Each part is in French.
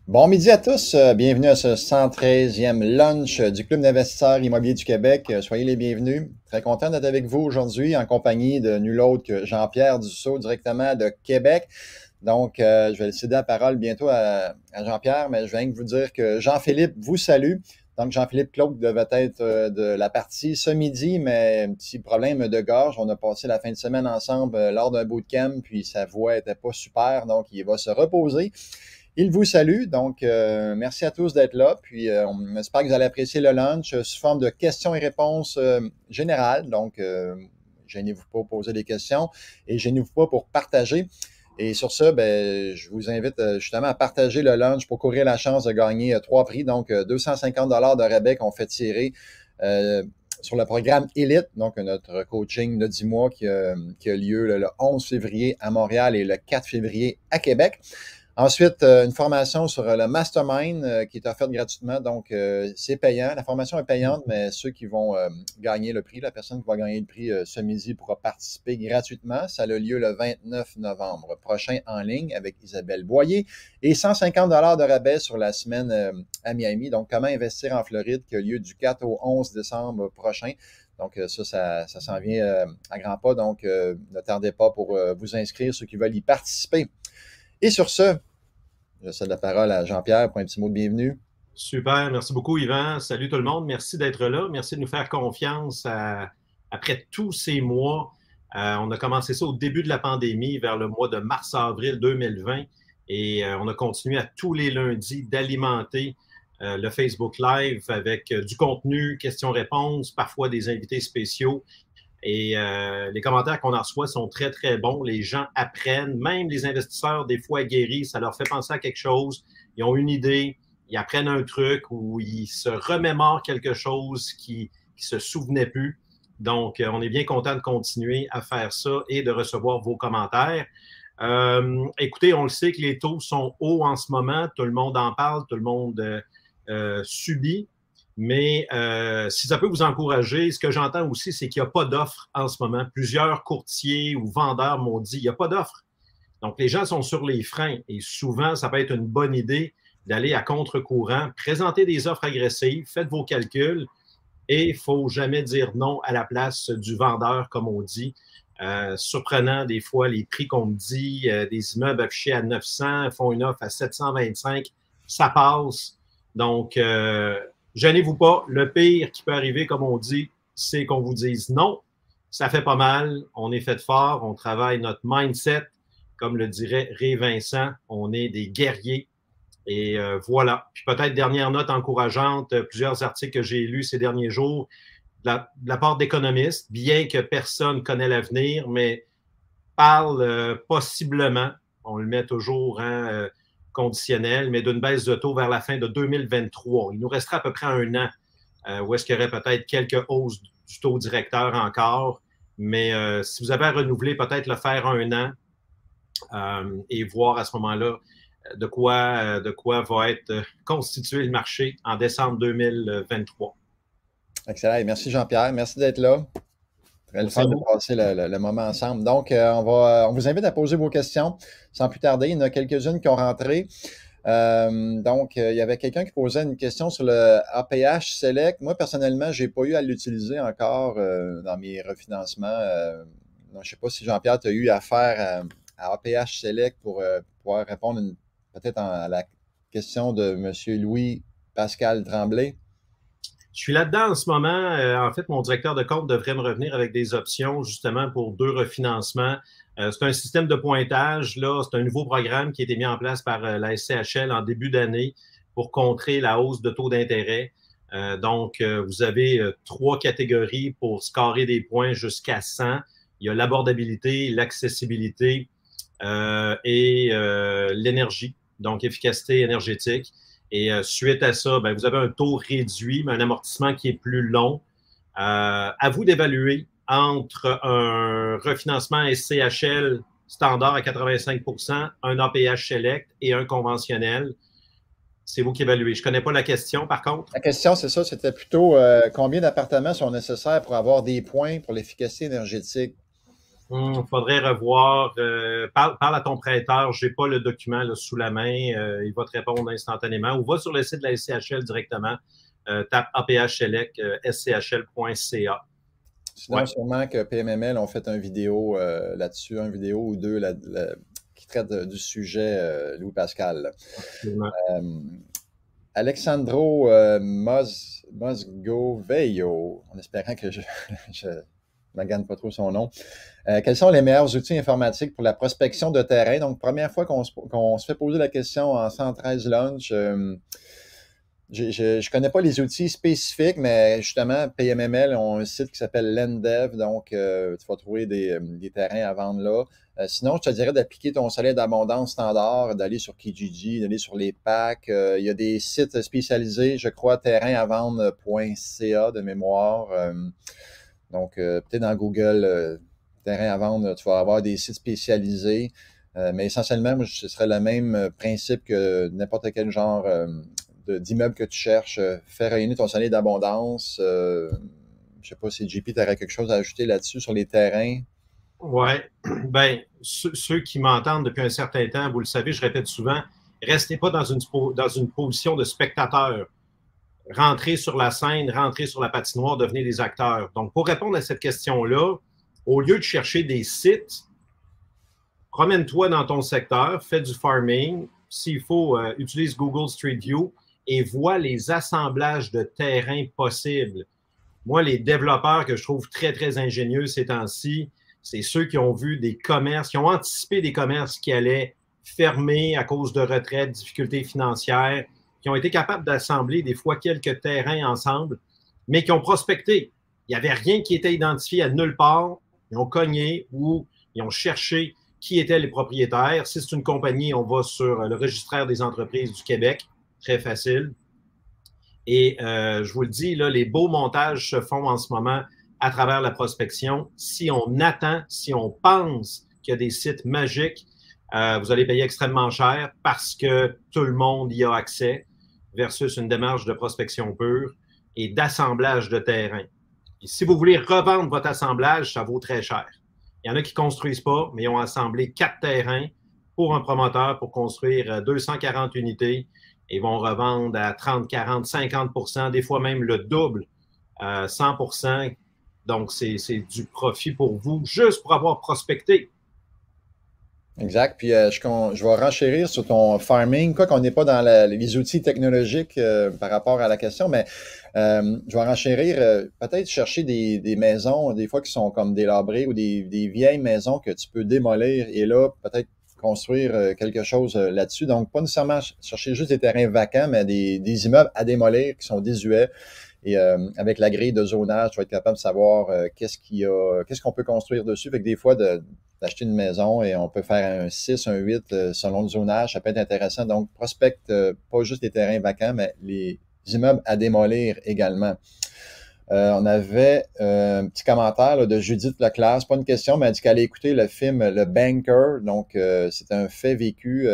Bon midi à tous, bienvenue à ce 113e lunch du Club d'investisseurs immobiliers du Québec. Soyez les bienvenus. Très content d'être avec vous aujourd'hui en compagnie de nul autre que Jean-Pierre Dussault, directement de Québec. Donc, je vais céder la parole bientôt à Jean-Pierre, mais je viens de vous dire que Jean-Philippe vous salue. Donc, Jean-Philippe Claude devait être de la partie ce midi, mais un petit problème de gorge. On a passé la fin de semaine ensemble lors d'un bootcamp, puis sa voix n'était pas super, donc il va se reposer. Il vous salue, donc merci à tous d'être là, puis on espère que vous allez apprécier le lunch sous forme de questions et réponses générales, donc gênez-vous pas pour poser des questions et gênez-vous pas pour partager. Et sur ça, ben, je vous invite justement à partager le lunch pour courir la chance de gagner 3 prix, donc 250 $ de rabais qu'on fait tirer sur le programme Elite, donc notre coaching de 10 mois qui a lieu le 11 février à Montréal et le 4 février à Québec. Ensuite, une formation sur le Mastermind qui est offerte gratuitement. Donc, c'est payant. La formation est payante, mais ceux qui vont gagner le prix, la personne qui va gagner le prix ce midi pourra participer gratuitement. Ça a lieu le 29 novembre prochain en ligne avec Isabelle Boyer. Et 150 $ de rabais sur la semaine à Miami. Donc, comment investir en Floride qui a lieu du 4 au 11 décembre prochain. Donc, ça s'en vient à grands pas. Donc, ne tardez pas pour vous inscrire, ceux qui veulent y participer. Et sur ce, je cède la parole à Jean-Pierre pour un petit mot de bienvenue. Super, merci beaucoup Yvan. Salut tout le monde, merci d'être là. Merci de nous faire confiance après tous ces mois. On a commencé ça au début de la pandémie, vers le mois de mars-avril 2020, et on a continué à tous les lundis d'alimenter le Facebook Live avec du contenu, questions-réponses, parfois des invités spéciaux. Et les commentaires qu'on en reçoit sont très, très bons. Les gens apprennent, même les investisseurs, des fois guéris, ça leur fait penser à quelque chose. Ils ont une idée, ils apprennent un truc ou ils se remémorent quelque chose qui ne se souvenait plus. Donc, on est bien content de continuer à faire ça et de recevoir vos commentaires. Écoutez, on le sait que les taux sont hauts en ce moment. Tout le monde en parle, tout le monde subit. Mais si ça peut vous encourager, ce que j'entends aussi, c'est qu'il n'y a pas d'offres en ce moment. Plusieurs courtiers ou vendeurs m'ont dit qu'il n'y a pas d'offres. Donc, les gens sont sur les freins et souvent, ça peut être une bonne idée d'aller à contre-courant, présenter des offres agressives, faites vos calculs et il ne faut jamais dire non à la place du vendeur, comme on dit. Surprenant des fois les prix qu'on me dit, des immeubles affichés à 900 font une offre à 725, ça passe. Donc, gênez-vous pas. Le pire qui peut arriver, comme on dit, c'est qu'on vous dise non. Ça fait pas mal. On est fait fort. On travaille notre mindset. Comme le dirait Ré Vincent, on est des guerriers. Et voilà. Puis peut-être dernière note encourageante, plusieurs articles que j'ai lus ces derniers jours de la part d'économistes, bien que personne ne connaît l'avenir, mais parlent possiblement, on le met toujours conditionnel, mais d'une baisse de taux vers la fin de 2023. Il nous restera à peu près un an où est-ce qu'il y aurait peut-être quelques hausses du taux directeur encore. Mais si vous avez à renouveler, peut-être le faire un an et voir à ce moment-là de quoi va être constitué le marché en décembre 2023. Excellent. Merci Jean-Pierre. Merci d'être là. Très le fun de passer le moment ensemble. Donc, on vous invite à poser vos questions sans plus tarder. Il y en a quelques-unes qui ont rentré. Donc, il y avait quelqu'un qui posait une question sur le APH Select. Moi, personnellement, je n'ai pas eu à l'utiliser encore dans mes refinancements. Donc, je ne sais pas si Jean-Pierre, tu as eu affaire à APH Select pour pouvoir répondre peut-être à la question de M. Louis-Pascal Tremblay. Je suis là-dedans en ce moment. En fait, mon directeur de compte devrait me revenir avec des options justement pour 2 refinancements. C'est un système de pointage. Là, c'est un nouveau programme qui a été mis en place par la SCHL en début d'année pour contrer la hausse de taux d'intérêt. Donc, vous avez 3 catégories pour scorer des points jusqu'à 100. Il y a l'abordabilité, l'accessibilité et l'énergie, donc efficacité énergétique. Et suite à ça, ben, vous avez un taux réduit, mais un amortissement qui est plus long. À vous d'évaluer entre un refinancement SCHL standard à 85 %, un APH Select et un conventionnel. C'est vous qui évaluez. Je ne connais pas la question, par contre. La question, c'est ça, c'était plutôt combien d'appartements sont nécessaires pour avoir des points pour l'efficacité énergétique? Faudrait revoir. Parle à ton prêteur. Je n'ai pas le document là, sous la main. Il va te répondre instantanément. Ou va sur le site de la SCHL directement. Tape APH-SELEC, schl.ca. Sinon, sûrement que PMML ont fait une vidéo là-dessus, une vidéo ou deux qui traite du sujet, Louis Pascal. Alexandro Mosgoveio, en espérant que je magane pas trop son nom. Quels sont les meilleurs outils informatiques pour la prospection de terrain? Donc, première fois qu'on se fait poser la question en 113 Lunch. Je ne connais pas les outils spécifiques, mais justement, PMML ont un site qui s'appelle Lendev, donc tu vas trouver des terrains à vendre là. Sinon, je te dirais d'appliquer ton salaire d'abondance standard, d'aller sur Kijiji, d'aller sur les packs. Il y a des sites spécialisés, je crois, terrainavendre.ca de mémoire. Donc, peut-être dans Google, terrain à vendre, tu vas avoir des sites spécialisés. Mais essentiellement, ce serait le même principe que n'importe quel genre d'immeuble que tu cherches. Fais réunir ton salaire d'abondance. Je ne sais pas si JP, tu aurais quelque chose à ajouter là-dessus sur les terrains. Oui. Bien, ceux qui m'entendent depuis un certain temps, vous le savez, je répète souvent, restez pas dans une position de spectateur. Rentrez sur la scène, rentrez sur la patinoire, devenez des acteurs. Donc, pour répondre à cette question-là, au lieu de chercher des sites, promène-toi dans ton secteur, fais du farming. S'il faut, utilise Google Street View et vois les assemblages de terrains possibles. Moi, les développeurs que je trouve très, très ingénieux ces temps-ci, c'est ceux qui ont vu des commerces, qui ont anticipé des commerces qui allaient fermer à cause de retraite, difficultés financières, qui ont été capables d'assembler des fois quelques terrains ensemble, mais qui ont prospecté. Il n'y avait rien qui était identifié à nulle part. Ils ont cogné ou ils ont cherché qui étaient les propriétaires. Si c'est une compagnie, on va sur le registraire des entreprises du Québec. Très facile. Et je vous le dis, là, les beaux montages se font en ce moment à travers la prospection. Si on attend, si on pense qu'il y a des sites magiques, vous allez payer extrêmement cher parce que tout le monde y a accès versus une démarche de prospection pure et d'assemblage de terrain. Et si vous voulez revendre votre assemblage, ça vaut très cher. Il y en a qui ne construisent pas, mais ils ont assemblé 4 terrains pour un promoteur pour construire 240 unités et vont revendre à 30, 40, 50 %, des fois même le double, 100 %. Donc, c'est du profit pour vous, juste pour avoir prospecté. Exact. Puis, je vais renchérir sur ton farming, quoi qu'on n'est pas dans les outils technologiques par rapport à la question, mais je vais renchérir, peut-être chercher des maisons, des fois qui sont comme délabrées ou des vieilles maisons que tu peux démolir et là, peut-être construire quelque chose là-dessus. Donc, pas nécessairement chercher juste des terrains vacants, mais des immeubles à démolir qui sont désuets. Et avec la grille de zonage, tu vas être capable de savoir qu'est-ce qu'on peut construire dessus. Fait que des fois, d'acheter une maison et on peut faire un 6, un 8 selon le zonage, ça peut être intéressant. Donc, prospecte pas juste les terrains vacants, mais les immeubles à démolir également. On avait un petit commentaire là, de Judith Leclerc. C'est pas une question, mais elle dit qu'elle a écouté le film Le Banker. Donc, c'est un fait vécu.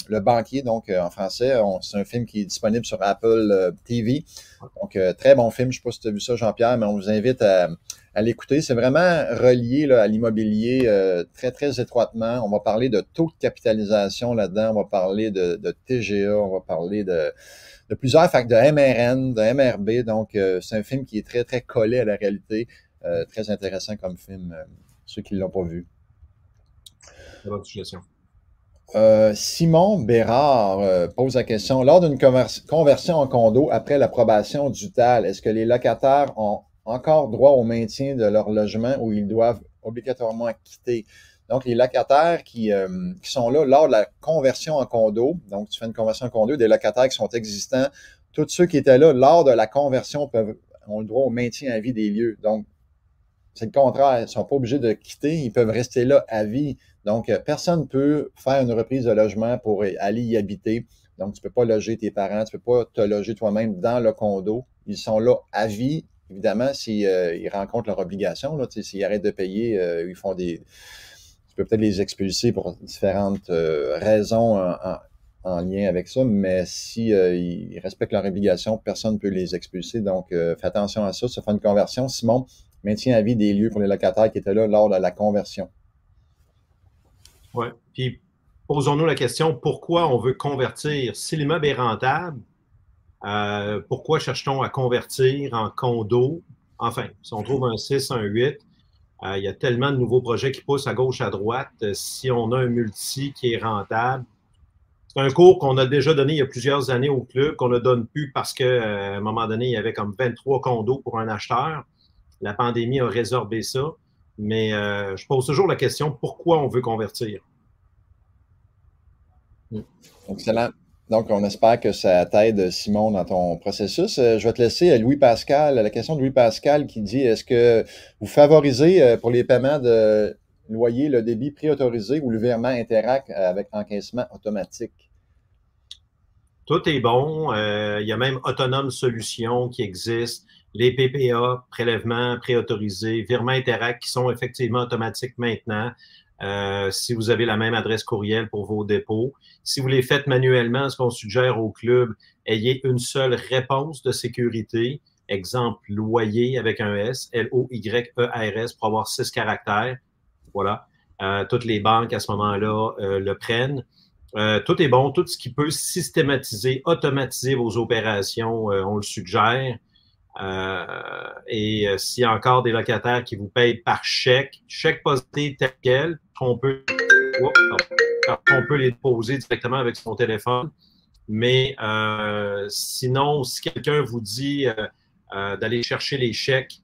Le banquier, donc en français. C'est un film qui est disponible sur Apple TV. Donc, très bon film. Je ne sais pas si tu as vu ça, Jean-Pierre, mais on vous invite à l'écouter. C'est vraiment relié là, à l'immobilier très, très étroitement. On va parler de taux de capitalisation là-dedans. On va parler de TGA. On va parler de plusieurs facteurs, de MRN, de MRB. Donc, c'est un film qui est très, très collé à la réalité. Très intéressant comme film, ceux qui ne l'ont pas vu. Bonne suggestion. Simon Bérard pose la question. Lors d'une conversion en condo après l'approbation du TAL, est-ce que les locataires ont encore droit au maintien de leur logement ou ils doivent obligatoirement quitter? Donc, les locataires qui sont là lors de la conversion en condo, donc tu fais une conversion en condo, des locataires qui sont existants, tous ceux qui étaient là lors de la conversion ont le droit au maintien à vie des lieux. Donc, c'est le contraire, ils ne sont pas obligés de quitter, ils peuvent rester là à vie. Donc, personne ne peut faire une reprise de logement pour aller y habiter. Donc, tu ne peux pas loger tes parents, tu ne peux pas te loger toi-même dans le condo. Ils sont là à vie. Évidemment, s'ils rencontrent leur obligation, là, s'ils arrêtent de payer, ils font des... Tu peux peut-être les expulser pour différentes raisons en lien avec ça, mais s'ils respectent leur obligation, personne ne peut les expulser. Donc, fais attention à ça. Ça fait une conversion. Simon, maintien à vie des lieux pour les locataires qui étaient là lors de la conversion. Ouais. Puis, posons-nous la question, pourquoi on veut convertir? Si l'immeuble est rentable, pourquoi cherche-t-on à convertir en condo? Enfin, si on trouve un 6, un 8, il y a tellement de nouveaux projets qui poussent à gauche, à droite. Si on a un multi qui est rentable, c'est un cours qu'on a déjà donné il y a plusieurs années au club, qu'on ne donne plus parce qu'à un moment donné, il y avait comme 23 condos pour un acheteur. La pandémie a résorbé ça. Mais je pose toujours la question, pourquoi on veut convertir? Excellent. Donc, on espère que ça t'aide, Simon, dans ton processus. Je vais te laisser Louis Pascal, la question de Louis Pascal qui dit, est-ce que vous favorisez pour les paiements de loyer le débit préautorisé ou le virement Interac avec encaissement automatique? Tout est bon. Il y a même Autonome Solutions qui existe. Les PPA, prélèvements préautorisés, virements Interac qui sont effectivement automatiques maintenant. Si vous avez la même adresse courriel pour vos dépôts. Si vous les faites manuellement, ce qu'on suggère au club, ayez une seule réponse de sécurité. Exemple, loyer avec un S, L-O-Y-E-R-S pour avoir 6 caractères. Voilà. Toutes les banques à ce moment-là le prennent. Tout est bon, tout ce qui peut systématiser, automatiser vos opérations, on le suggère. Et s'il y a encore des locataires qui vous payent par chèque, chèque posté tel quel, qu'on peut les déposer directement avec son téléphone. Mais sinon, si quelqu'un vous dit d'aller chercher les chèques,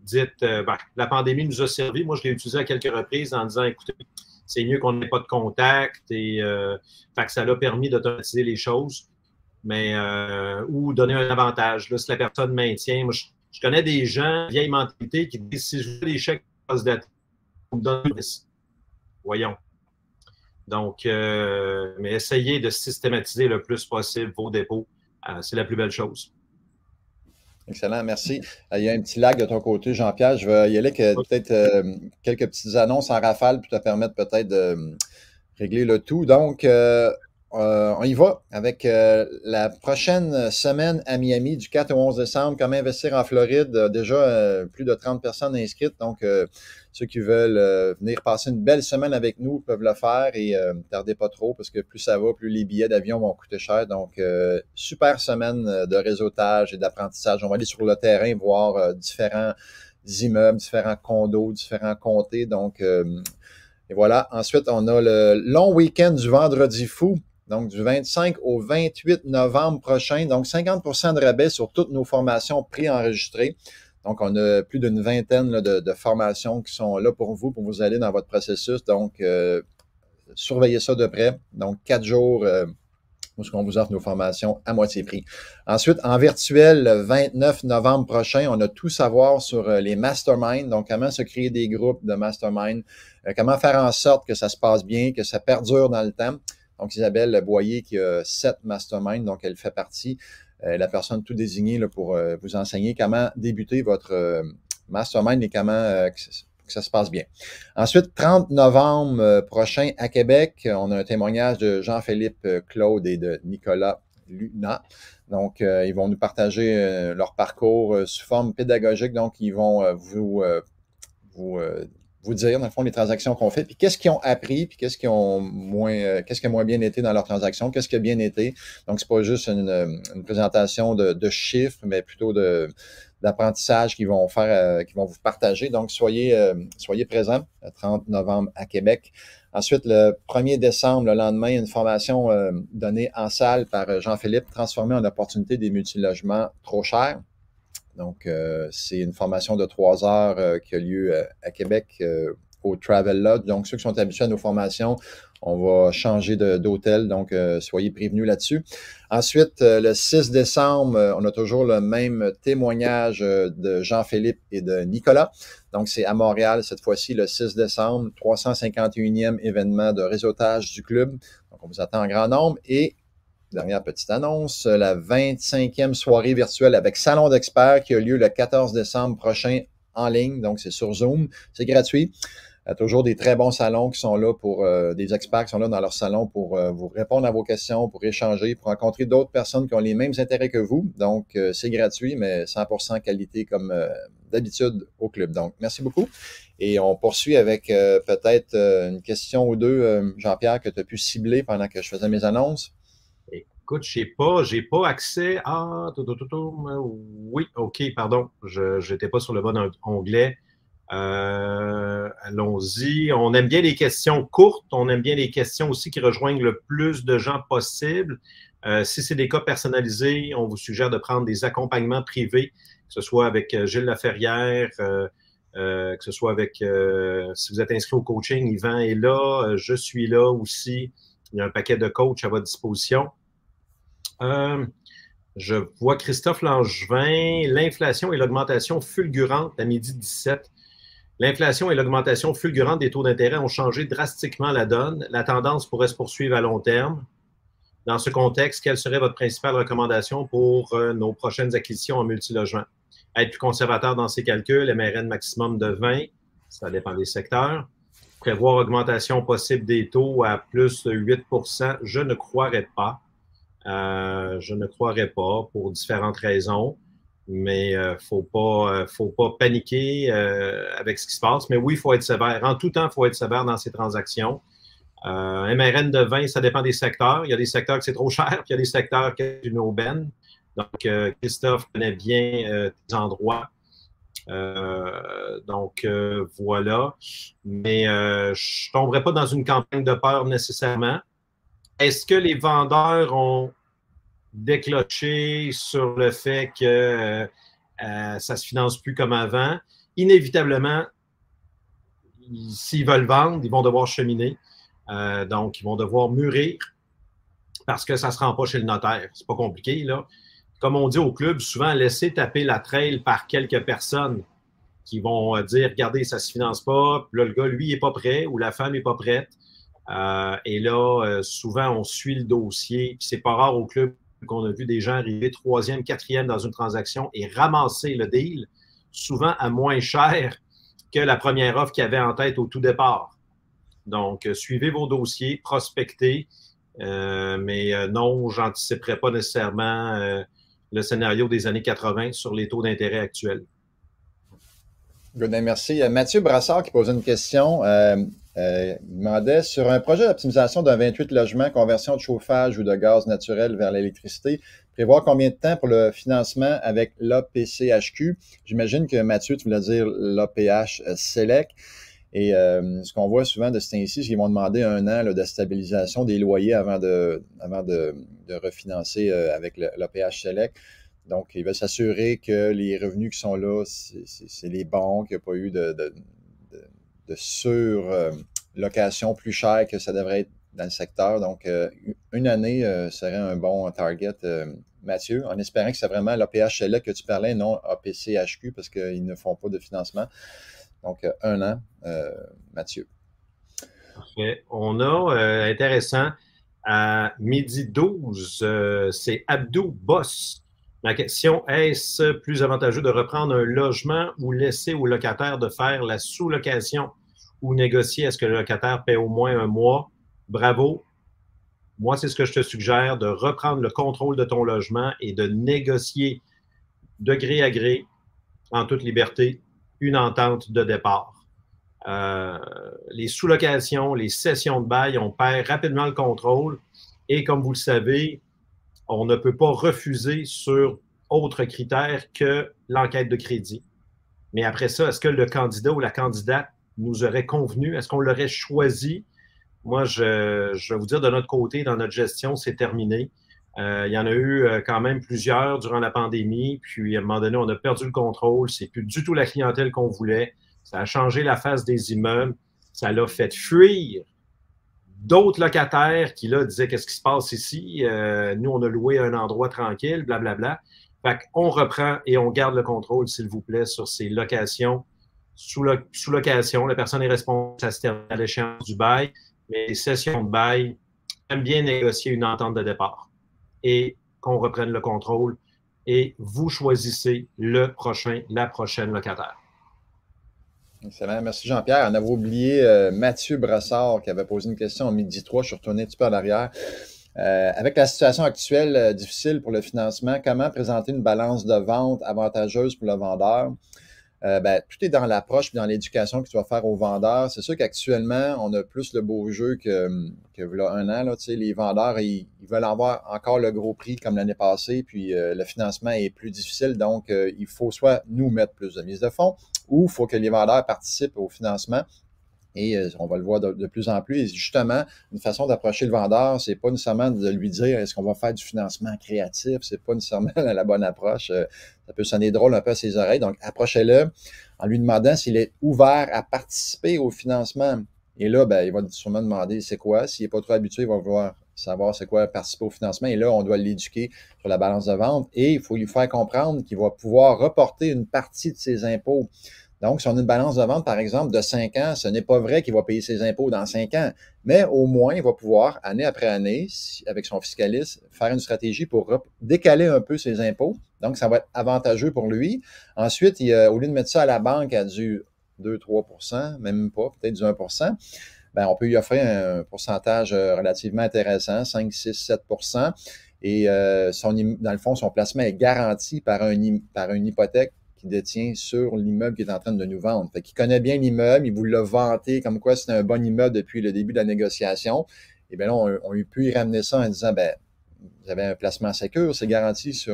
dites, la pandémie nous a servi. Moi, je l'ai utilisé à quelques reprises en disant, écoutez, c'est mieux qu'on n'ait pas de contact et fait que ça l'a permis d'automatiser les choses, mais ou donner un avantage. Là, si la personne maintient, moi, je connais des gens, vieille mentalité, qui disent si je veux des chèques post-datés, on me donne 10. Voyons. Donc, mais essayez de systématiser le plus possible vos dépôts. C'est la plus belle chose. Excellent, merci. Il y a un petit lag de ton côté, Jean-Pierre. Je vais y aller avec peut-être quelques petites annonces en rafale pour te permettre peut-être de régler le tout. Donc, on y va avec la prochaine semaine à Miami du 4 au 11 décembre. Comment investir en Floride? Déjà, plus de 30 personnes inscrites. Donc, ceux qui veulent venir passer une belle semaine avec nous peuvent le faire et tardez pas trop parce que plus ça va, plus les billets d'avion vont coûter cher. Donc, super semaine de réseautage et d'apprentissage. On va aller sur le terrain voir différents immeubles, différents condos, différents comtés. Donc, et voilà. Ensuite, on a le long week-end du Vendredi fou. Donc, du 25 au 28 novembre prochain. Donc, 50% de rabais sur toutes nos formations préenregistrées. Donc, on a plus d'une vingtaine là, de formations qui sont là pour vous aider dans votre processus. Donc, surveillez ça de près. Donc, 4 jours où on vous offre nos formations à moitié prix. Ensuite, en virtuel, le 29 novembre prochain, on a tout savoir sur les masterminds. Donc, comment se créer des groupes de masterminds, comment faire en sorte que ça se passe bien, que ça perdure dans le temps. Donc, Isabelle Boyer qui a 7 masterminds, donc elle fait partie, la personne tout désignée là, pour vous enseigner comment débuter votre mastermind et comment que ça se passe bien. Ensuite, 30 novembre prochain à Québec, on a un témoignage de Jean-Philippe Claude et de Nicolas Luna. Donc, ils vont nous partager leur parcours sous forme pédagogique. Donc, ils vont vous dire, dans le fond, les transactions qu'on fait, puis qu'est-ce qu'ils ont appris, puis qu'est-ce qui a moins bien été dans leurs transactions, qu'est-ce qui a bien été. Donc, c'est pas juste une présentation de chiffres, mais plutôt d'apprentissage qu'ils vont faire, qu'ils vont vous partager. Donc, soyez présents le 30 novembre à Québec. Ensuite, le 1er décembre, le lendemain, une formation donnée en salle par Jean-Philippe, transformée en opportunité des multilogements trop chers. Donc, c'est une formation de 3 heures qui a lieu à Québec au Travel Lodge. Donc, ceux qui sont habitués à nos formations, on va changer d'hôtel. Donc, soyez prévenus là-dessus. Ensuite, le 6 décembre, on a toujours le même témoignage de Jean-Philippe et de Nicolas. Donc, c'est à Montréal cette fois-ci, le 6 décembre, 351e événement de réseautage du club. Donc, on vous attend en grand nombre. Et dernière petite annonce, la 25e soirée virtuelle avec Salon d'experts qui a lieu le 14 décembre prochain en ligne. Donc, c'est sur Zoom. C'est gratuit. toujours des très bons salons qui sont là pour des experts qui sont là dans leur salon pour vous répondre à vos questions, pour échanger, pour rencontrer d'autres personnes qui ont les mêmes intérêts que vous. Donc, c'est gratuit, mais 100% qualité comme d'habitude au club. Donc, merci beaucoup. Et on poursuit avec peut-être une question ou deux, Jean-Pierre, que tu as pu cibler pendant que je faisais mes annonces. Écoute, j'ai pas accès à... Oui, OK, pardon, je n'étais pas sur le bon onglet. Allons-y. On aime bien les questions courtes. On aime bien les questions aussi qui rejoignent le plus de gens possible. Si c'est des cas personnalisés, on vous suggère de prendre des accompagnements privés, que ce soit avec Gilles Laferrière, que ce soit avec... si vous êtes inscrit au coaching, Yvan est là, je suis là aussi. Il y a un paquet de coachs à votre disposition. Je vois Christophe Langevin. L'inflation et l'augmentation fulgurante à midi 17. L'inflation et l'augmentation fulgurante des taux d'intérêt ont changé drastiquement la donne. La tendance pourrait se poursuivre à long terme. Dans ce contexte, quelle serait votre principale recommandation pour nos prochaines acquisitions en multilogement? Être plus conservateur dans ses calculs, MRN maximum de 20, ça dépend des secteurs. Prévoir augmentation possible des taux à plus de 8 %, je ne croirais pas. Je ne croirais pas pour différentes raisons, mais faut pas paniquer avec ce qui se passe. Mais oui, il faut être sévère. En tout temps, il faut être sévère dans ces transactions. MRN de 20, ça dépend des secteurs. Il y a des secteurs que c'est trop cher, puis il y a des secteurs qui sont une aubaine. Donc, Christophe connaît bien tes endroits. Voilà. Mais je ne tomberai pas dans une campagne de peur nécessairement. Est-ce que les vendeurs ont décloché sur le fait que ça ne se finance plus comme avant? Inévitablement, s'ils veulent vendre, ils vont devoir cheminer. Donc, ils vont devoir mûrir parce que ça ne se rend pas chez le notaire. C'est pas compliqué, là. Comme on dit au club, souvent, laisser taper la trail par quelques personnes qui vont dire, regardez, ça ne se finance pas. Puis là, le gars, lui, il n'est pas prêt ou la femme n'est pas prête. Et là, souvent, on suit le dossier. Puis c'est pas rare au club qu'on a vu des gens arriver troisième, quatrième dans une transaction et ramasser le deal, souvent à moins cher que la première offre qu'il y avait en tête au tout départ. Donc, suivez vos dossiers, prospectez, mais non, je n'anticiperai pas nécessairement le scénario des années 80 sur les taux d'intérêt actuels. Good, merci. Mathieu Brassard qui posait une question. Il demandait sur un projet d'optimisation d'un 28 logements, conversion de chauffage ou de gaz naturel vers l'électricité, prévoir combien de temps pour le financement avec l'APCHQ? J'imagine que Mathieu, tu voulais dire l'APH Select. Et ce qu'on voit souvent de ce temps-ci, c'est qu'ils vont demander 1 an là, de stabilisation des loyers avant de refinancer avec l'APH Select. Donc, ils veulent s'assurer que les revenus qui sont là, c'est les bons, qu'il n'y a pas eu de surlocation plus chère que ça devrait être dans le secteur. Donc, 1 année serait un bon target, Mathieu, en espérant que c'est vraiment l'APH-LEC que tu parlais, non APCHQ, parce qu'ils ne font pas de financement. Donc, 1 an, Mathieu. Parfait. On a, intéressant, à midi 12, c'est Abdou Boss. La question, est-ce plus avantageux de reprendre un logement ou laisser au locataire de faire la sous-location ou négocier à ce que le locataire paie au moins 1 mois? Bravo. Moi, c'est ce que je te suggère, de reprendre le contrôle de ton logement et de négocier de gré à gré, en toute liberté, une entente de départ. Les sous-locations, les cessions de bail, on perd rapidement le contrôle et comme vous le savez, on ne peut pas refuser sur autre critère que l'enquête de crédit. Mais après ça, est-ce que le candidat ou la candidate nous aurait convenu? Est-ce qu'on l'aurait choisi? Moi, je vais vous dire, de notre côté, dans notre gestion, c'est terminé. Il y en a eu quand même plusieurs durant la pandémie. Puis, à un moment donné, on a perdu le contrôle. C'est plus du tout la clientèle qu'on voulait. Ça a changé la face des immeubles. Ça l'a fait fuir d'autres locataires qui, là, disaient qu'est-ce qui se passe ici? Nous, on a loué un endroit tranquille, blablabla. Fait qu'on reprend et on garde le contrôle, s'il vous plaît, sur ces locations. Sous-location, la personne est responsable à l'échéance du bail, mais les cessions de bail, j'aime bien négocier une entente de départ et qu'on reprenne le contrôle et vous choisissez le prochain, la prochaine locataire. Excellent. Merci Jean-Pierre. On avait oublié Mathieu Brassard qui avait posé une question en midi 3. Je suis retourné un petit peu en arrière. Avec la situation actuelle difficile pour le financement, comment présenter une balance de vente avantageuse pour le vendeur? Tout est dans l'approche et dans l'éducation que tu vas faire aux vendeurs. C'est sûr qu'actuellement, on a plus le beau jeu que là, un an. Là, les vendeurs, ils veulent avoir encore le gros prix comme l'année passée, puis le financement est plus difficile. Donc, il faut soit nous mettre plus de mise de fonds ou il faut que les vendeurs participent au financement. Et on va le voir de plus en plus. Et justement, une façon d'approcher le vendeur, c'est pas nécessairement de lui dire est-ce qu'on va faire du financement créatif, c'est pas nécessairement la bonne approche. Ça peut sonner drôle un peu à ses oreilles. Donc, approchez-le en lui demandant s'il est ouvert à participer au financement. Et là, il va sûrement demander c'est quoi. S'il n'est pas trop habitué, il va vouloir savoir c'est quoi participer au financement. Et là, on doit l'éduquer sur la balance de vente. Et il faut lui faire comprendre qu'il va pouvoir reporter une partie de ses impôts. Donc, si on a une balance de vente, par exemple, de 5 ans, ce n'est pas vrai qu'il va payer ses impôts dans 5 ans, mais au moins, il va pouvoir, année après année, avec son fiscaliste, faire une stratégie pour décaler un peu ses impôts. Donc, ça va être avantageux pour lui. Ensuite, au lieu de mettre ça à la banque à du 2-3 %, même pas, peut-être du 1 %, on peut lui offrir un pourcentage relativement intéressant, 5-6-7 %. Et dans le fond, son placement est garanti par une hypothèque qui détient sur l'immeuble qu'il est en train de nous vendre. Fait qu'il connaît bien l'immeuble, il vous l'a vanté comme quoi c'est un bon immeuble depuis le début de la négociation. Et bien là, on a pu y ramener ça en disant, vous avez un placement sécure, c'est garanti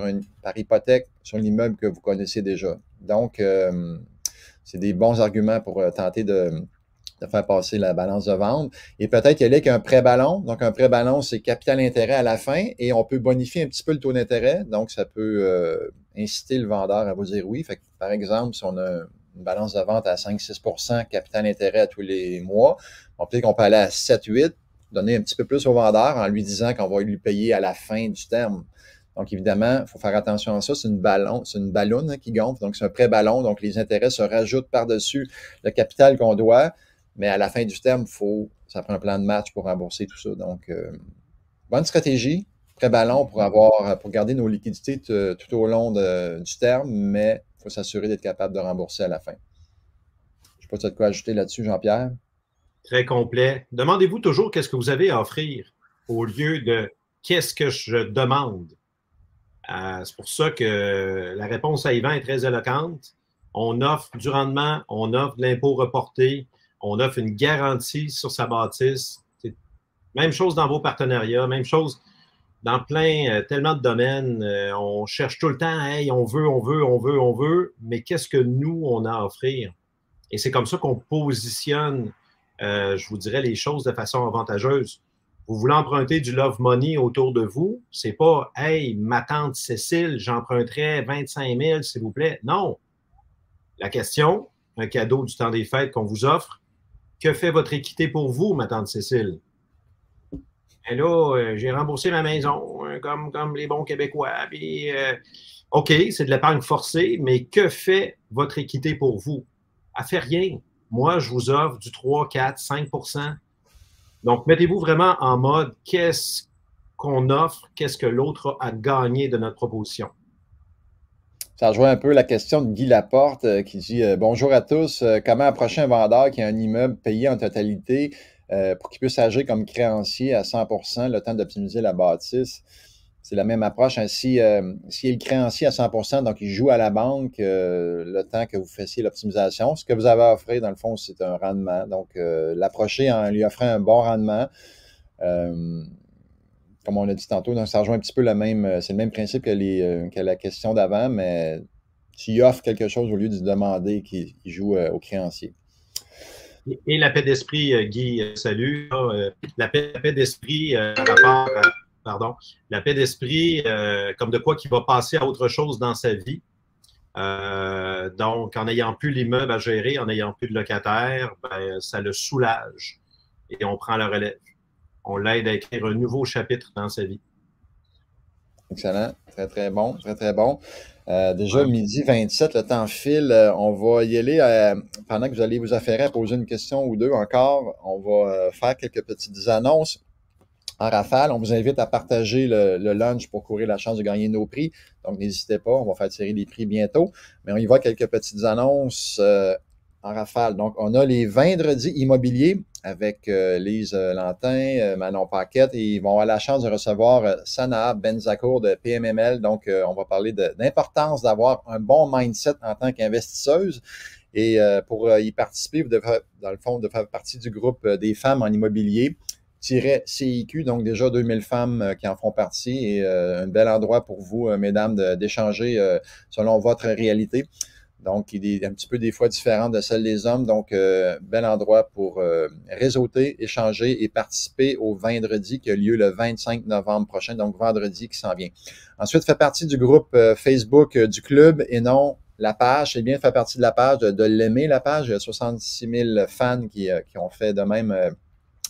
par hypothèque sur l'immeuble que vous connaissez déjà. Donc, c'est des bons arguments pour tenter de faire passer la balance de vente. Et peut-être y aller avec un prêt-ballon. Donc, un prêt-ballon, c'est capital-intérêt à la fin et on peut bonifier un petit peu le taux d'intérêt. Donc, ça peut inciter le vendeur à vous dire oui. Fait que, par exemple, si on a une balance de vente à 5-6 % capital-intérêt à tous les mois, peut-être qu'on peut aller à 7-8, donner un petit peu plus au vendeur en lui disant qu'on va lui payer à la fin du terme. Donc, évidemment, il faut faire attention à ça. C'est une balloune qui gonfle. Donc, c'est un prêt-ballon. Donc, les intérêts se rajoutent par-dessus le capital qu'on doit. Mais à la fin du terme, ça prend un plan de match pour rembourser tout ça. Donc, bonne stratégie, prêt-ballon pour garder nos liquidités tout au long du terme, mais il faut s'assurer d'être capable de rembourser à la fin. Je ne sais pas si tu as de quoi ajouter là-dessus, Jean-Pierre. Très complet. Demandez-vous toujours qu'est-ce que vous avez à offrir au lieu de qu'est-ce que je demande. C'est pour ça que la réponse à Yvan est très éloquente. On offre du rendement, on offre de l'impôt reporté, on offre une garantie sur sa bâtisse. C'est même chose dans vos partenariats, même chose dans tellement de domaines. On cherche tout le temps, hey, on veut, mais qu'est-ce que nous, on a à offrir? Et c'est comme ça qu'on positionne, je vous dirais, les choses de façon avantageuse. Vous voulez emprunter du love money autour de vous, c'est pas, hey, ma tante Cécile, j'emprunterais 25 000, s'il vous plaît. Non. La question, un cadeau du temps des fêtes qu'on vous offre, que fait votre équité pour vous, ma tante Cécile? Et là, j'ai remboursé ma maison, comme les bons Québécois. Puis, OK, c'est de l'épargne forcée, mais que fait votre équité pour vous? Elle ne fait rien. Moi, je vous offre du 3, 4, 5 %. Donc, mettez-vous vraiment en mode qu'est-ce qu'on offre, qu'est-ce que l'autre a à gagner de notre proposition. Ça rejoint un peu la question de Guy Laporte qui dit bonjour à tous. Comment approcher un vendeur qui a un immeuble payé en totalité pour qu'il puisse agir comme créancier à 100 % le temps d'optimiser la bâtisse? C'est la même approche. S'il est le créancier à 100 %, donc il joue à la banque le temps que vous fassiez l'optimisation. Ce que vous avez à offrir, dans le fond, c'est un rendement. Donc, l'approcher en lui offrant un bon rendement. Comme on l'a dit tantôt, donc ça rejoint un petit peu c'est le même principe que la question d'avant, mais tu offres quelque chose au lieu de la au créancier. Et la paix d'esprit, Guy, salut. La paix d'esprit la paix d'esprit comme de quoi qui va passer à autre chose dans sa vie. Donc, en n'ayant plus l'immeuble à gérer, en n'ayant plus de locataire, ça le soulage et on prend le relève. On l'aide à écrire un nouveau chapitre dans sa vie. Excellent. Très, très bon. Très, très bon. Déjà, midi 27, le temps file. On va y aller pendant que vous allez vous affairer à poser une question ou deux encore. On va faire quelques petites annonces en rafale. On vous invite à partager le lunch pour courir la chance de gagner nos prix. Donc, n'hésitez pas. On va faire tirer les prix bientôt. Mais on y va quelques petites annonces en rafale. Donc, on a les vendredis immobiliers avec Lise Lantin, Manon Paquette, et ils vont avoir la chance de recevoir Sanaa Benzacour de PMML. Donc, on va parler de l'importance d'avoir un bon mindset en tant qu'investisseuse. Et pour y participer, vous devez, dans le fond, de faire partie du groupe des femmes en immobilier. CIQ, donc déjà 2000 femmes qui en font partie et un bel endroit pour vous, mesdames, d'échanger selon votre réalité. Donc, il est un petit peu des fois différent de celle des hommes. Donc, bel endroit pour réseauter, échanger et participer au vendredi qui a lieu le 25 novembre prochain, donc vendredi qui s'en vient. Ensuite, fait partie du groupe Facebook du club et non la page. C'est bien de faire partie de la page, de l'aimer la page. Il y a 66 000 fans qui ont fait de même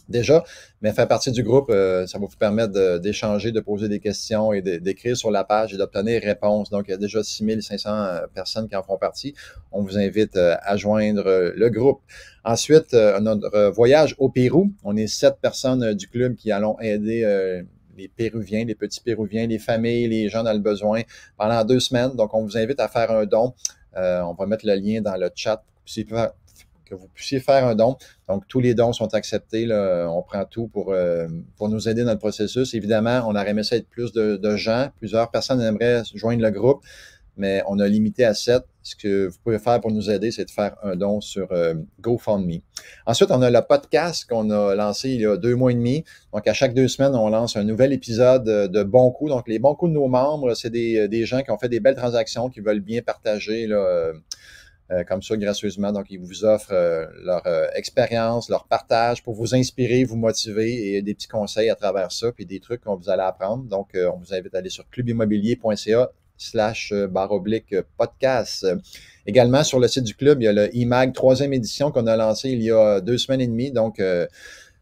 déjà, mais faire partie du groupe, ça va vous permettre d'échanger, de poser des questions et d'écrire sur la page et d'obtenir réponses. Donc, il y a déjà 6500 personnes qui en font partie. On vous invite à joindre le groupe. Ensuite, notre voyage au Pérou. On est 7 personnes du club qui allons aider les Péruviens, les petits Péruviens, les familles, les gens dans le besoin pendant 2 semaines. Donc, on vous invite à faire un don. On va mettre le lien dans le chat que vous puissiez faire un don. Donc, tous les dons sont acceptés. Là. On prend tout pour nous aider dans le processus. Évidemment, on aurait aimé ça être plus de gens. Plusieurs personnes aimeraient joindre le groupe, mais on a limité à 7. Ce que vous pouvez faire pour nous aider, c'est de faire un don sur GoFundMe. Ensuite, on a le podcast qu'on a lancé il y a 2 mois et demi. Donc, à chaque 2 semaines, on lance un nouvel épisode de bons coups. Donc, les bons coups de nos membres, c'est des gens qui ont fait des belles transactions, qui veulent bien partager là, comme ça gracieusement. Donc, ils vous offrent leur expérience, leur partage pour vous inspirer, vous motiver et des petits conseils à travers ça, puis des trucs qu'on vous allez apprendre. Donc, on vous invite à aller sur clubimmobilier.ca/podcast. Également, sur le site du club, il y a le IMAG 3e édition qu'on a lancé il y a 2 semaines et demie. Donc,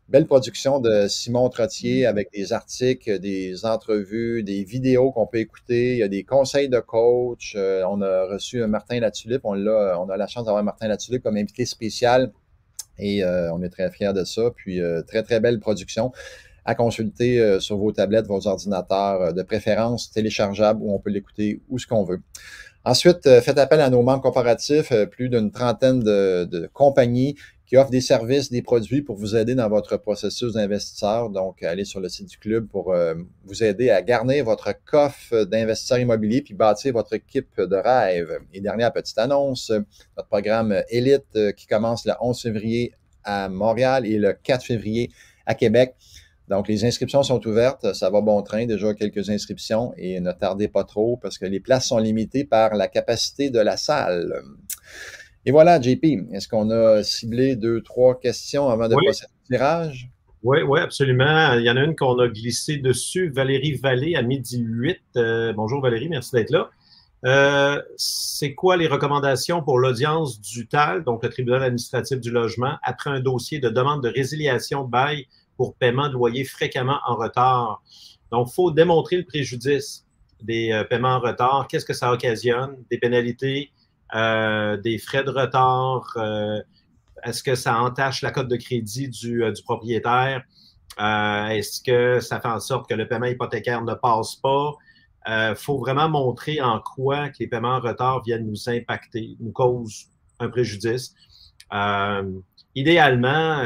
belle production de Simon Trottier avec des articles, des entrevues, des vidéos qu'on peut écouter. Il y a des conseils de coach. On a reçu Martin Latulippe. On a la chance d'avoir Martin Latulippe comme invité spécial et on est très fiers de ça. Puis, très, très belle production à consulter sur vos tablettes, vos ordinateurs, de préférence téléchargeable où on peut l'écouter où ce qu'on veut. Ensuite, faites appel à nos membres corporatifs, plus d'une trentaine de compagnies qui offrent des services, des produits pour vous aider dans votre processus d'investisseur. Donc, allez sur le site du club pour vous aider à garnir votre coffre d'investisseurs immobiliers puis bâtir votre équipe de rêve. Et dernière petite annonce, notre programme Élite qui commence le 11 février à Montréal et le 4 février à Québec. Donc, les inscriptions sont ouvertes. Ça va bon train. Déjà quelques inscriptions et ne tardez pas trop parce que les places sont limitées par la capacité de la salle. Et voilà, JP, est-ce qu'on a ciblé 2, 3 questions avant de passer au tirage? Oui, oui, absolument. Il y en a une qu'on a glissée dessus. Valérie Vallée à 12h08. Bonjour Valérie, merci d'être là. C'est quoi les recommandations pour l'audience du TAL, donc le tribunal administratif du logement, après un dossier de demande de résiliation de bail pour paiement de loyer fréquemment en retard? Donc, il faut démontrer le préjudice des paiements en retard. Qu'est-ce que ça occasionne? Des pénalités, des frais de retard, est-ce que ça entache la cote de crédit du propriétaire? Est-ce que ça fait en sorte que le paiement hypothécaire ne passe pas? Faut vraiment montrer en quoi que les paiements en retard viennent nous impacter, nous causent un préjudice. Idéalement,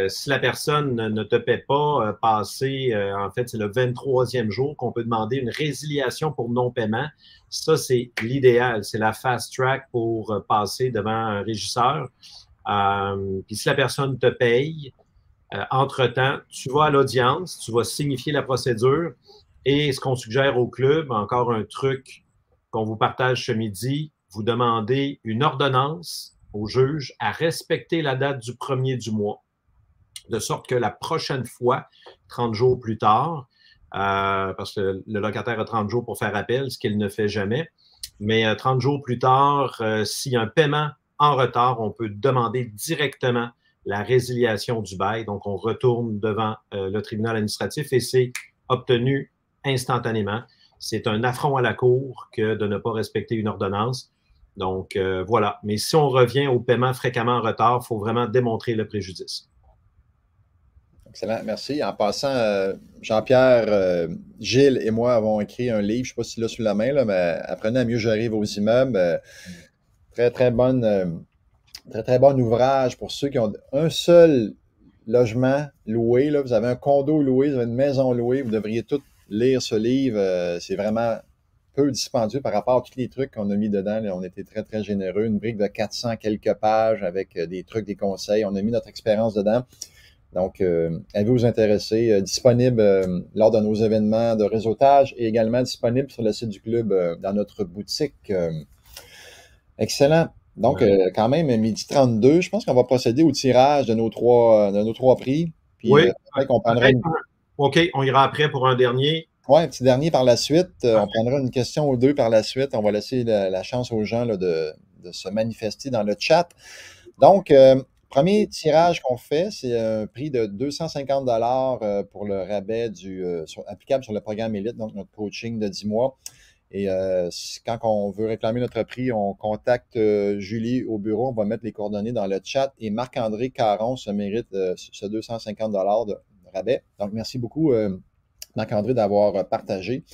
si la personne ne te paie pas, en fait, c'est le 23e jour qu'on peut demander une résiliation pour non-paiement. Ça, c'est l'idéal. C'est la fast track pour passer devant un régisseur. Puis si la personne te paye, entre-temps, tu vas à l'audience, tu vas signifier la procédure et ce qu'on suggère au club, encore un truc qu'on vous partage ce midi, vous demandez une ordonnance au juge à respecter la date du 1er du mois, de sorte que la prochaine fois, 30 jours plus tard, parce que le locataire a 30 jours pour faire appel, ce qu'il ne fait jamais, mais 30 jours plus tard, s'il y a un paiement en retard, on peut demander directement la résiliation du bail. Donc, on retourne devant le tribunal administratif et c'est obtenu instantanément. C'est un affront à la cour que de ne pas respecter une ordonnance. Donc, voilà. Mais si on revient au paiement fréquemment en retard, il faut vraiment démontrer le préjudice. Excellent, merci. En passant, Jean-Pierre, Gilles et moi avons écrit un livre, je ne sais pas si là sous la main, là, mais Apprenez à mieux gérer vos immeubles. Très, très bonne Très, très bon ouvrage pour ceux qui ont un seul logement loué. Là. Vous avez un condo loué, vous avez une maison louée, vous devriez tous lire ce livre. C'est vraiment peu dispendieux par rapport à tous les trucs qu'on a mis dedans. Là. On était très, très généreux. Une brique de 400 quelques pages avec des trucs, des conseils. On a mis notre expérience dedans. Donc, avez-vous vous intéresser? Disponible lors de nos événements de réseautage et également disponible sur le site du club dans notre boutique. Excellent. Donc, quand même, 12h32, je pense qu'on va procéder au tirage de nos trois prix. Puis, Oui. qu'on prendra OK, on ira après pour un dernier. Oui, un petit dernier par la suite. On prendra une question ou deux par la suite. On va laisser la chance aux gens là, de se manifester dans le chat. Donc, premier tirage qu'on fait, c'est un prix de 250 $ pour le rabais applicable sur le programme Élite, donc notre coaching de 10 mois. Et quand on veut réclamer notre prix, on contacte Julie au bureau. On va mettre les coordonnées dans le chat. Et Marc-André Caron se mérite ce 250 $ de rabais. Donc, merci beaucoup, Marc-André, d'avoir partagé.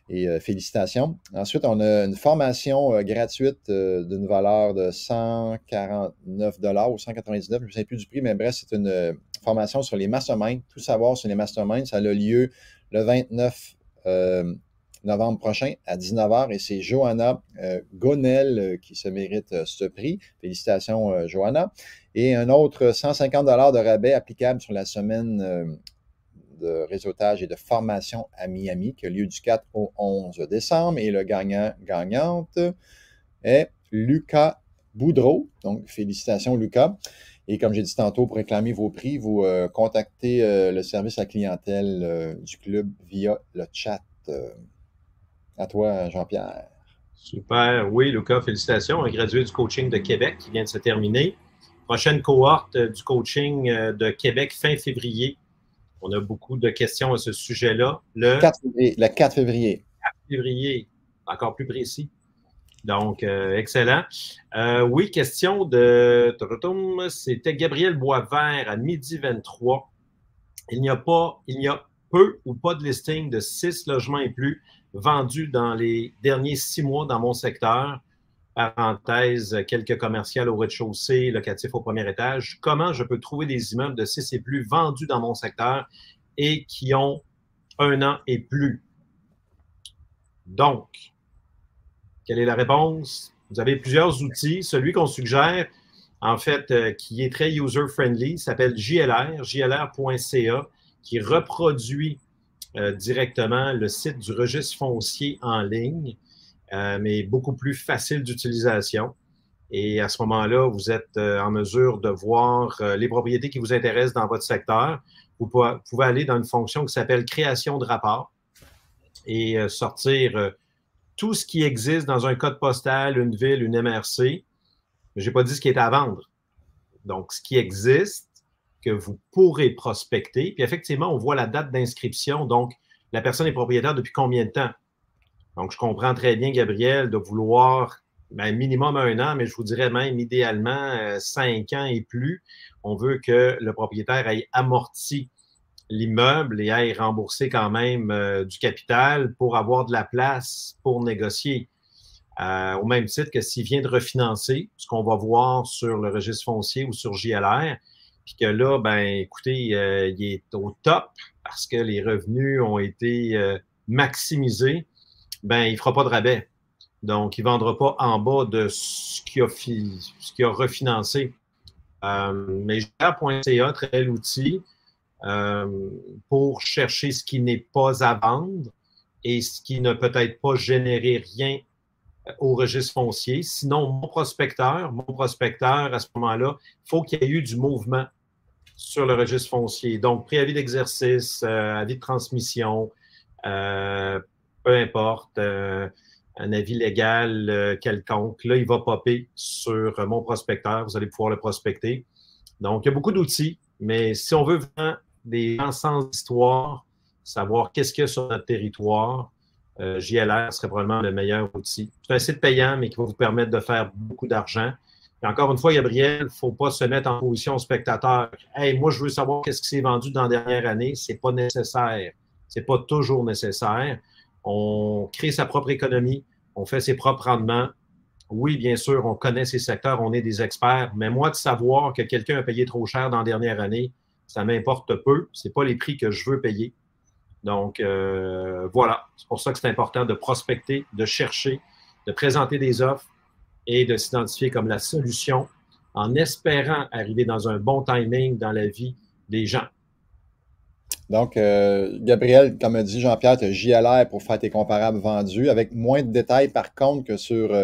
Et félicitations. Ensuite, on a une formation gratuite d'une valeur de 149 $ ou 199 $. Je ne me souviens plus du prix, mais bref, c'est une formation sur les masterminds. Tout savoir sur les masterminds, ça a lieu le 29 novembre prochain à 19h et c'est Johanna Gonel qui se mérite ce prix. Félicitations, Johanna. Et un autre 150 $ de rabais applicable sur la semaine de réseautage et de formation à Miami qui a lieu du 4 au 11 décembre. Et le gagnante est Lucas Boudreau. Donc, félicitations, Lucas. Et comme j'ai dit tantôt, pour réclamer vos prix, vous contactez le service à la clientèle du club via le chat. À toi, Jean-Pierre. Super. Oui, Lucas, félicitations. Un gradué du coaching de Québec qui vient de se terminer. Prochaine cohorte du coaching de Québec fin février. On a beaucoup de questions à ce sujet-là. Le 4 février. 4 février, encore plus précis. Donc, excellent. Oui, question de... C'était Gabriel Boisvert à 12h23. Il n'y a peu ou pas de listing de 6 logements et plus vendus dans les derniers 6 mois dans mon secteur. Parenthèse, quelques commerciales au rez-de-chaussée, locatifs au premier étage. Comment je peux trouver des immeubles de 6 et plus vendus dans mon secteur et qui ont 1 an et plus? Donc, quelle est la réponse? Vous avez plusieurs outils. Celui qu'on suggère, en fait, qui est très user-friendly, s'appelle JLR, jlr.ca, qui reproduit directement le site du registre foncier en ligne, mais beaucoup plus facile d'utilisation. Et à ce moment-là, vous êtes en mesure de voir les propriétés qui vous intéressent dans votre secteur. Vous pouvez aller dans une fonction qui s'appelle création de rapport et sortir tout ce qui existe dans un code postal, une ville, une MRC. Mais je n'ai pas dit ce qui est à vendre. Donc, ce qui existe, que vous pourrez prospecter. Puis effectivement, on voit la date d'inscription. Donc, la personne est propriétaire depuis combien de temps? Donc, je comprends très bien, Gabriel, de vouloir minimum 1 an, mais je vous dirais même idéalement 5 ans et plus. On veut que le propriétaire ait amorti l'immeuble et ait remboursé quand même du capital pour avoir de la place pour négocier. Au même titre que s'il vient de refinancer, ce qu'on va voir sur le registre foncier ou sur JLR, puis que là, écoutez, il est au top parce que les revenus ont été maximisés, il ne fera pas de rabais. Donc, il ne vendra pas en bas de ce qu'il a refinancé. Mais JLR.ca, très bel outil pour chercher ce qui n'est pas à vendre et ce qui ne peut-être pas générer rien au registre foncier. Sinon, mon prospecteur, à ce moment-là, il faut qu'il y ait eu du mouvement sur le registre foncier. Donc, préavis d'exercice, avis de transmission, peu importe, un avis légal quelconque. Là, il va popper sur mon prospecteur. Vous allez pouvoir le prospecter. Donc, il y a beaucoup d'outils, mais si on veut vraiment des ensembles d'histoire, savoir qu'est-ce qu'il y a sur notre territoire, JLR serait probablement le meilleur outil. C'est un site payant, mais qui va vous permettre de faire beaucoup d'argent. Et encore une fois, Gabriel, il ne faut pas se mettre en position spectateur. « Hey, moi, je veux savoir qu'est-ce qui s'est vendu dans la dernière année. » Ce n'est pas nécessaire. Ce n'est pas toujours nécessaire. On crée sa propre économie, on fait ses propres rendements Oui, bien sûr, on connaît ces secteurs, on est des experts, mais moi, de savoir que quelqu'un a payé trop cher dans la dernière année, ça m'importe peu. Ce n'est pas les prix que je veux payer. Donc, voilà. C'est pour ça que c'est important de prospecter, de chercher, de présenter des offres et de s'identifier comme la solution en espérant arriver dans un bon timing dans la vie des gens. Donc, Gabriel, comme a dit Jean-Pierre, tu as JLR pour faire tes comparables vendus avec moins de détails par contre que sur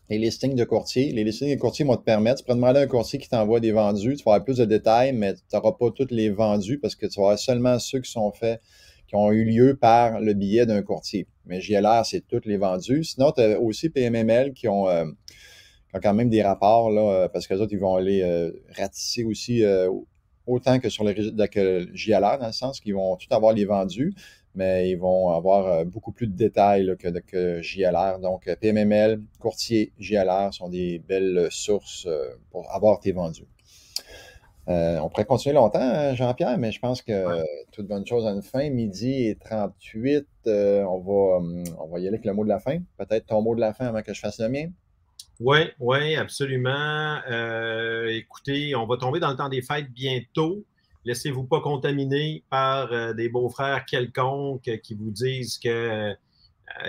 les listings de courtier. Les listings de courtier vont te permettre, tu peux demander à un courtier qui t'envoie des vendus, tu vas avoir plus de détails, mais tu n'auras pas tous les vendus parce que tu vas avoir seulement ceux qui sont faits, qui ont eu lieu par le billet d'un courtier. Mais JLR, c'est tous les vendus. Sinon, tu as aussi PMML qui ont quand même des rapports, là, parce que les autres, ils vont aller ratisser aussi autant que sur que JLR, dans le sens qu'ils vont tout avoir les vendus, mais ils vont avoir beaucoup plus de détails là, que JLR. Donc, PMML, courtier, JLR sont des belles sources pour avoir tes vendus. On pourrait continuer longtemps, hein, Jean-Pierre, mais je pense que toute bonne chose a une fin. Midi et 38, on va y aller avec le mot de la fin. Peut-être ton mot de la fin avant que je fasse le mien. Oui, oui, absolument. Écoutez, on va tomber dans le temps des fêtes bientôt. Laissez-vous pas contaminer par des beaux-frères quelconques qui vous disent que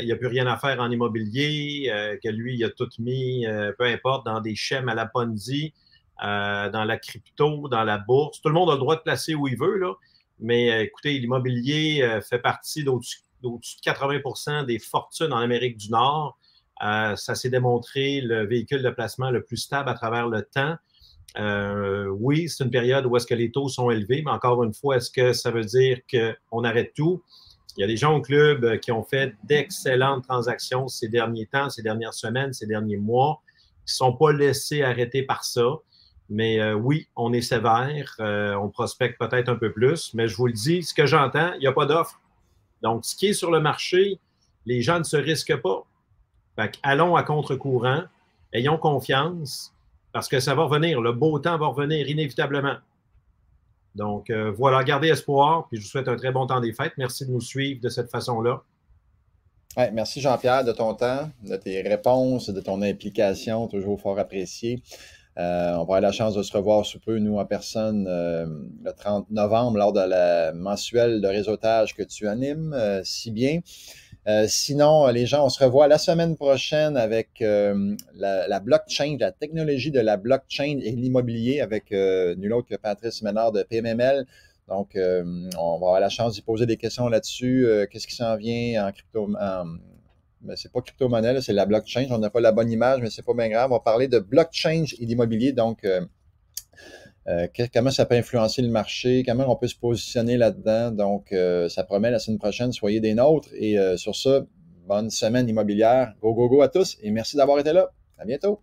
il n'y a plus rien à faire en immobilier, que lui, il a tout mis, peu importe, dans des schèmes à la Ponzi, dans la crypto, dans la bourse. Tout le monde a le droit de placer où il veut, là. Mais écoutez, l'immobilier fait partie d'au-dessus de 80 des fortunes en Amérique du Nord. Ça s'est démontré le véhicule de placement le plus stable à travers le temps. Oui, c'est une période où est-ce que les taux sont élevés, mais encore une fois, est-ce que ça veut dire qu'on arrête tout? Il y a des gens au club qui ont fait d'excellentes transactions ces derniers temps, ces dernières semaines, ces derniers mois, qui ne sont pas laissés arrêter par ça. Mais oui, on est sévère, on prospecte peut-être un peu plus, mais je vous le dis, ce que j'entends, il n'y a pas d'offre. Donc, ce qui est sur le marché, les gens ne se risquent pas. Fait allons à contre-courant, ayons confiance, parce que ça va revenir. Le beau temps va revenir inévitablement. Donc, voilà, gardez espoir, puis je vous souhaite un très bon temps des fêtes. Merci de nous suivre de cette façon-là. Ouais, merci Jean-Pierre de ton temps, de tes réponses, de ton implication, toujours fort apprécié. On va avoir la chance de se revoir sous peu, nous, en personne, le 30 novembre, lors de la mensuelle de réseautage que tu animes si bien. Sinon, les gens, on se revoit la semaine prochaine avec la blockchain, la technologie de la blockchain et l'immobilier avec nul autre que Patrice Ménard de PMML. Donc, on va avoir la chance d'y poser des questions là-dessus. Qu'est-ce qui s'en vient en crypto? Mais c'est pas crypto-monnaie, c'est la blockchain. On n'a pas la bonne image, mais c'est pas bien grave. On va parler de blockchain et d'immobilier. Donc, comment ça peut influencer le marché, comment on peut se positionner là-dedans. Donc, ça promet la semaine prochaine, soyez des nôtres. Et sur ça, bonne semaine immobilière. Go, go, go à tous et merci d'avoir été là. À bientôt.